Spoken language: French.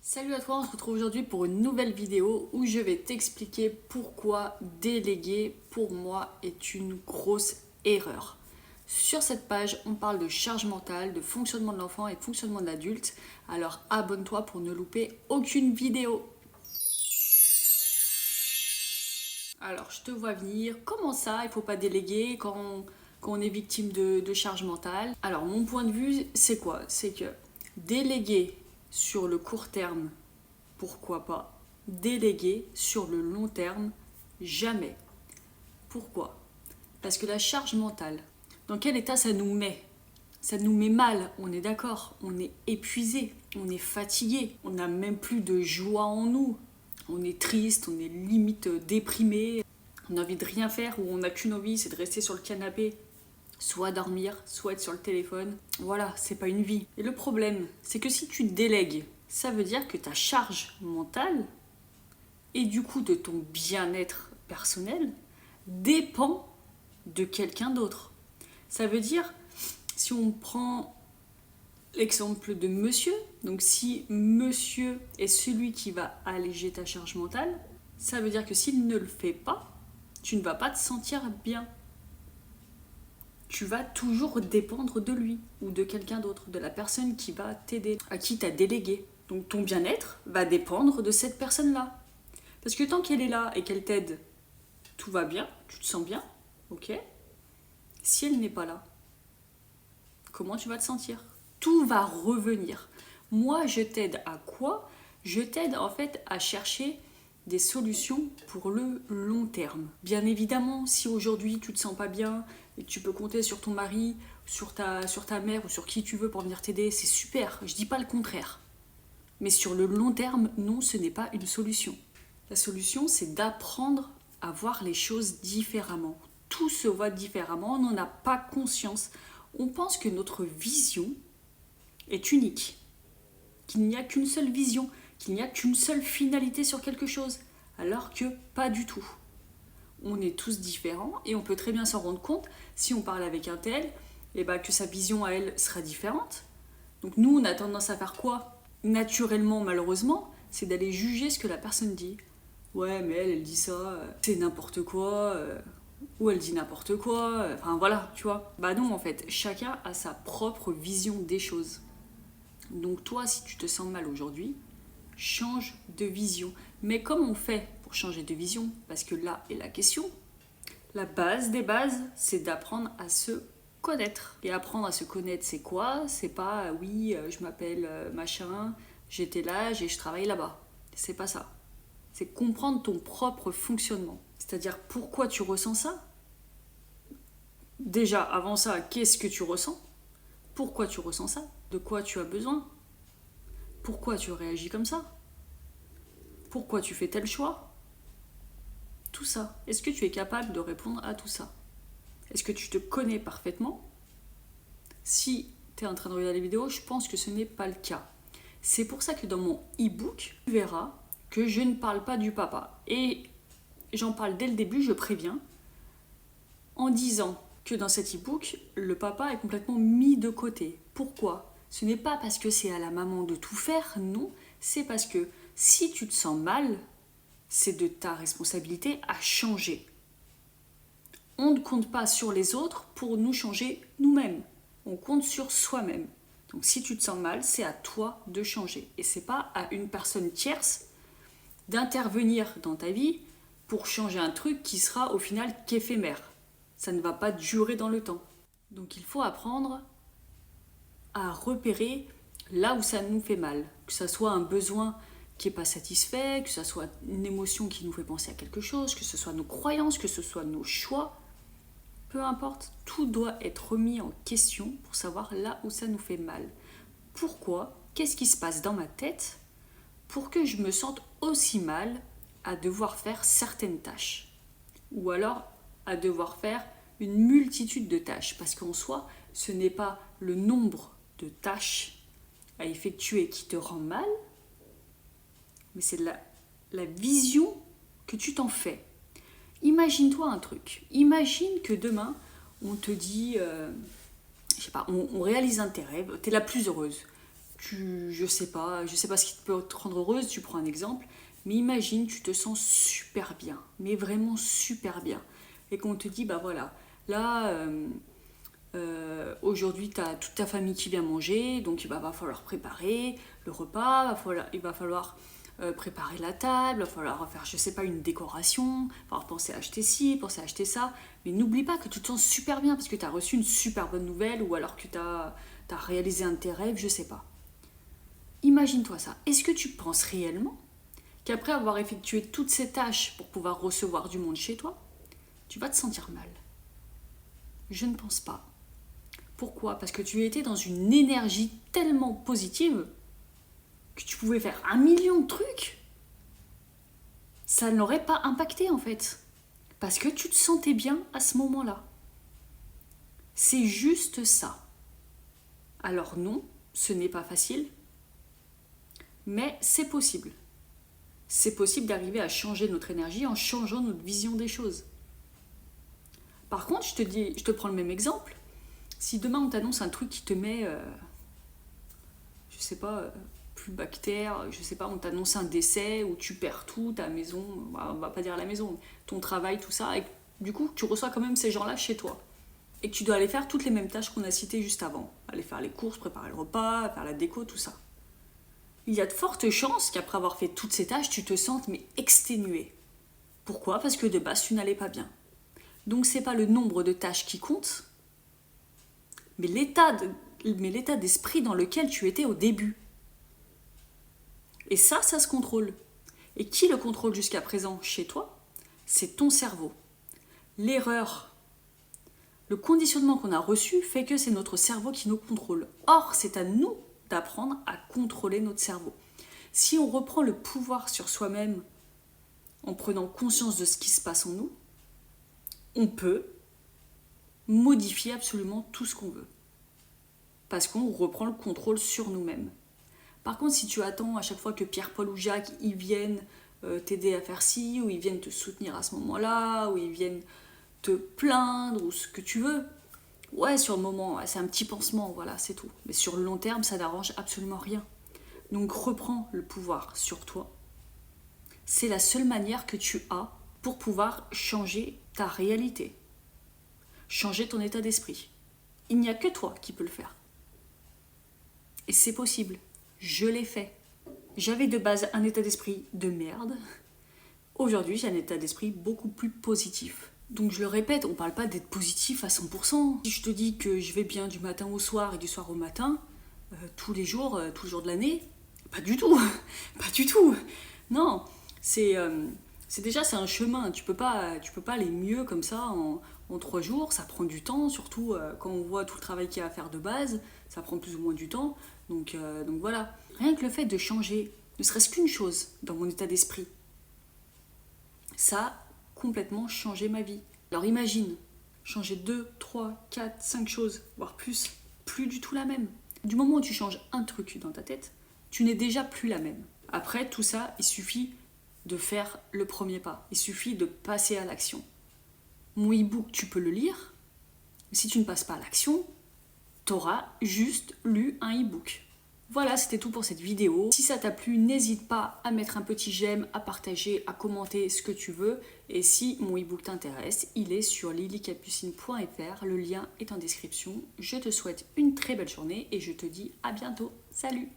Salut à toi, on se retrouve aujourd'hui pour une nouvelle vidéo où je vais t'expliquer pourquoi déléguer pour moi est une grosse erreur. Sur cette page, on parle de charge mentale, de fonctionnement de l'enfant et de fonctionnement de l'adulte. Alors abonne-toi pour ne louper aucune vidéo. Alors je te vois venir, comment ça, il ne faut pas déléguer quand on est victime de charge mentale? Alors mon point de vue, c'est quoi? C'est que déléguer sur le court terme, pourquoi pas? Déléguer sur le long terme, jamais. Pourquoi? Parce que la charge mentale, dans quel état ça nous met? Ça nous met mal, on est d'accord, on est épuisé, on est fatigué, on n'a même plus de joie en nous. On est triste, on est limite déprimé, on a envie de rien faire ou on n'a qu'une envie, c'est de rester sur le canapé, soit dormir, soit être sur le téléphone. Voilà, c'est pas une vie. Et le problème, c'est que si tu délègues, ça veut dire que ta charge mentale et du coup de ton bien-être personnel dépend de quelqu'un d'autre. Ça veut dire, si on prend l'exemple de monsieur, donc si monsieur est celui qui va alléger ta charge mentale, ça veut dire que s'il ne le fait pas, tu ne vas pas te sentir bien. Tu vas toujours dépendre de lui ou de quelqu'un d'autre, de la personne qui va t'aider, à qui tu as délégué. Donc ton bien-être va dépendre de cette personne-là. Parce que tant qu'elle est là et qu'elle t'aide, tout va bien, tu te sens bien, ok. Si elle n'est pas là, comment tu vas te sentir? Tout va revenir. Moi, je t'aide à quoi? Je t'aide en fait à chercher des solutions pour le long terme. Bien évidemment, si aujourd'hui tu te sens pas bien et que tu peux compter sur ton mari, sur ta mère ou sur qui tu veux pour venir t'aider, c'est super, je dis pas le contraire. Mais sur le long terme, non, ce n'est pas une solution. La solution, c'est d'apprendre à voir les choses différemment. Tout se voit différemment, on n'en a pas conscience. On pense que notre vision est unique, qu'il n'y a qu'une seule vision, qu'il n'y a qu'une seule finalité sur quelque chose, alors que pas du tout. On est tous différents et on peut très bien s'en rendre compte si on parle avec un tel, et bah que sa vision à elle sera différente. Donc nous, on a tendance à faire quoi? Naturellement, malheureusement, c'est d'aller juger ce que la personne dit. Ouais, mais elle dit ça, c'est n'importe quoi, ou elle dit n'importe quoi, enfin voilà, tu vois. Bah non, en fait, chacun a sa propre vision des choses. Donc toi, si tu te sens mal aujourd'hui, change de vision. Mais comment on fait pour changer de vision? Parce que là est la question. La base des bases, c'est d'apprendre à se connaître. Et apprendre à se connaître, c'est quoi? C'est pas oui, je m'appelle machin, j'étais là, je travaille là-bas. C'est pas ça. C'est comprendre ton propre fonctionnement. C'est-à-dire pourquoi tu ressens ça. Déjà, avant ça, qu'est-ce que tu ressens? Pourquoi tu ressens ça? De quoi tu as besoin? Pourquoi tu réagis comme ça? Pourquoi tu fais tel choix? Tout ça. Est-ce que tu es capable de répondre à tout ça? Est-ce que tu te connais parfaitement? Si tu es en train de regarder la vidéo, je pense que ce n'est pas le cas. C'est pour ça que dans mon e-book, tu verras que je ne parle pas du papa. Et j'en parle dès le début, je préviens, en disant que dans cet e-book, le papa est complètement mis de côté. Pourquoi? Ce n'est pas parce que c'est à la maman de tout faire, non. C'est parce que si tu te sens mal, c'est de ta responsabilité à changer. On ne compte pas sur les autres pour nous changer nous-mêmes. On compte sur soi-même. Donc si tu te sens mal, c'est à toi de changer. Et c'est pas à une personne tierce d'intervenir dans ta vie pour changer un truc qui sera au final qu'éphémère. Ça ne va pas durer dans le temps. Donc il faut apprendre à repérer là où ça nous fait mal. Que ça soit un besoin qui n'est pas satisfait, que ce soit une émotion qui nous fait penser à quelque chose, que ce soit nos croyances, que ce soit nos choix. Peu importe, tout doit être remis en question pour savoir là où ça nous fait mal. Pourquoi? Qu'est-ce qui se passe dans ma tête pour que je me sente aussi mal à devoir faire certaines tâches? Ou alors à devoir faire une multitude de tâches. Parce qu'en soi, ce n'est pas le nombre de tâches à effectuer qui te rend mal, mais c'est la vision que tu t'en fais. Imagine-toi un truc. Imagine que demain, on te dit, je sais pas, on réalise un de tes rêves, t'es la plus heureuse. je sais pas ce qui peut te rendre heureuse, tu prends un exemple, mais imagine, tu te sens super bien, mais vraiment super bien. Et qu'on te dit, bah voilà, là, aujourd'hui, tu as toute ta famille qui vient manger, donc va falloir préparer le repas, il va falloir préparer la table, il va falloir faire, je sais pas, une décoration, il va falloir penser à acheter ci, penser à acheter ça. Mais n'oublie pas que tu te sens super bien parce que tu as reçu une super bonne nouvelle ou alors que tu as réalisé un de tes rêves, je sais pas. Imagine-toi ça. Est-ce que tu penses réellement qu'après avoir effectué toutes ces tâches pour pouvoir recevoir du monde chez toi, tu vas te sentir mal? Je ne pense pas. Pourquoi? Parce que tu étais dans une énergie tellement positive que tu pouvais faire 1 million de trucs. Ça ne l'aurait pas impacté en fait. Parce que tu te sentais bien à ce moment-là. C'est juste ça. Alors non, ce n'est pas facile, mais c'est possible. C'est possible d'arriver à changer notre énergie en changeant notre vision des choses. Par contre, je te prends le même exemple. Si demain on t'annonce un truc qui te met, je sais pas, plus bactère, je sais pas, on t'annonce un décès où tu perds tout, ta maison, on va pas dire la maison, ton travail, tout ça, et du coup tu reçois quand même ces gens-là chez toi. Et que tu dois aller faire toutes les mêmes tâches qu'on a citées juste avant. Aller faire les courses, préparer le repas, faire la déco, tout ça. Il y a de fortes chances qu'après avoir fait toutes ces tâches, tu te sentes mais exténué. Pourquoi? Parce que de base tu n'allais pas bien. Donc c'est pas le nombre de tâches qui compte, mais l'état d'esprit dans lequel tu étais au début. Et ça se contrôle. Et qui le contrôle jusqu'à présent chez toi? C'est ton cerveau. L'erreur, le conditionnement qu'on a reçu fait que c'est notre cerveau qui nous contrôle. Or, c'est à nous d'apprendre à contrôler notre cerveau. Si on reprend le pouvoir sur soi-même en prenant conscience de ce qui se passe en nous, on peut modifier absolument tout ce qu'on veut. Parce qu'on reprend le contrôle sur nous-mêmes. Par contre, si tu attends à chaque fois que Pierre, Paul ou Jacques ils viennent t'aider à faire ci, ou ils viennent te soutenir à ce moment-là, ou ils viennent te plaindre, ou ce que tu veux, ouais, sur le moment, c'est un petit pansement, voilà, c'est tout. Mais sur le long terme, ça n'arrange absolument rien. Donc reprends le pouvoir sur toi. C'est la seule manière que tu as pour pouvoir changer ta réalité, changer ton état d'esprit. Il n'y a que toi qui peux le faire. Et c'est possible. Je l'ai fait. J'avais de base un état d'esprit de merde. Aujourd'hui, j'ai un état d'esprit beaucoup plus positif. Donc je le répète, on parle pas d'être positif à 100%. Si je te dis que je vais bien du matin au soir et du soir au matin, tous les jours de l'année, pas du tout. Pas du tout. Non, c'est c'est un chemin. Tu peux pas aller mieux comme ça en 3 jours. Ça prend du temps, surtout quand on voit tout le travail qu'il y a à faire de base. Ça prend plus ou moins du temps. Donc voilà. Rien que le fait de changer, ne serait-ce qu'une chose dans mon état d'esprit, ça a complètement changé ma vie. Alors imagine, changer 2, 3, 4, 5 choses, voire plus du tout la même. Du moment où tu changes un truc dans ta tête, tu n'es déjà plus la même. Après, tout ça, il suffit de faire le premier pas. Il suffit de passer à l'action. Mon e-book, tu peux le lire, mais si tu ne passes pas à l'action, tu auras juste lu un e-book. Voilà, c'était tout pour cette vidéo. Si ça t'a plu, n'hésite pas à mettre un petit j'aime, à partager, à commenter ce que tu veux. Et si mon e-book t'intéresse, il est sur lilycapucine.fr. Le lien est en description. Je te souhaite une très belle journée et je te dis à bientôt. Salut!